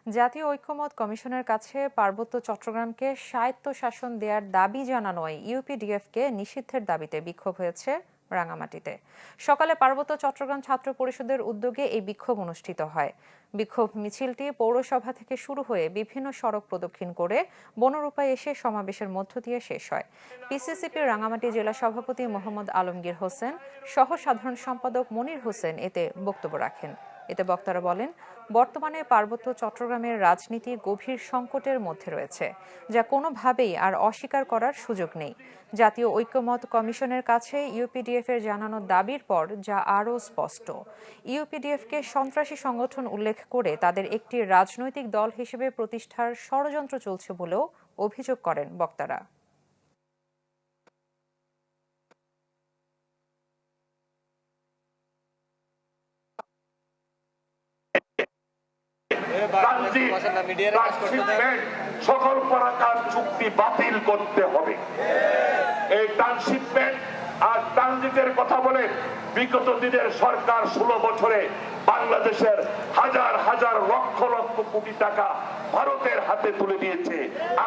জাতীয় ঐক্যমত কমিশনের কাছে পার্বত্য চট্টগ্রামকে স্বায়ত্তশাসন দেওয়ার দাবি জানানোয় ইউপিডিএফকে নিষিদ্ধের দাবিতে বিক্ষোভ হয়েছে রাঙামাটিতে। সকালে পার্বত্য চট্টগ্রাম ছাত্র পরিষদের উদ্যোগে এই বিক্ষোভ অনুষ্ঠিত হয়। বিক্ষোভ মিছিলটি পৌরসভা থেকে শুরু হয়ে বিভিন্ন সড়ক প্রদক্ষিণ করে বনরূপায় এসে সমাবেশের মধ্য দিয়ে শেষ হয়। পিসিসিপির রাঙামাটি জেলা সভাপতি মোহাম্মদ আলমগীর হোসেন সহ সাধারণ সম্পাদক মনির হোসেন এতে বক্তব্য রাখেন। এতে বক্তারা বলেন, বর্তমানে পার্বত্য চট্টগ্রামের রাজনীতি গভীর সংকটের মধ্যে রয়েছে, যা কোনোভাবেই আর অস্বীকার করার সুযোগ নেই। জাতীয় ঐক্যমত কমিশনের কাছে ইউপিডিএফ এর জানানো দাবির পর যা আরও স্পষ্ট। ইউপিডিএফকে সন্ত্রাসী সংগঠন উল্লেখ করে তাদের একটি রাজনৈতিক দল হিসেবে প্রতিষ্ঠার ষড়যন্ত্র চলছে বলেও অভিযোগ করেন বক্তারা। সকল প্রকার চুক্তি বাতিল করতে হবে। এই ট্রান্সশিপমেন্ট আর ট্রানজিটের কথা বলে বিগত দিনের সরকার 16 বছরে বাংলাদেশের হাজার হাজার লক্ষ লক্ষ কোটি টাকা ভারতের হাতে তুলে দিয়েছে।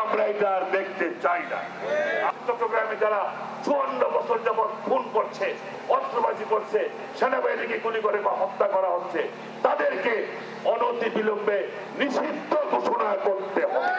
আমরা এটা আর দেখতে চাই না। চট্টগ্রামে যারা 54 বছর যাবৎ খুন করছে, অস্ত্রবাজি করছে, সেনাবাহিনীকে গুলি করে বা হত্যা করা হচ্ছে, তাদেরকে অনতি বিলম্বে নিষিদ্ধ ঘোষণা করতে হবে।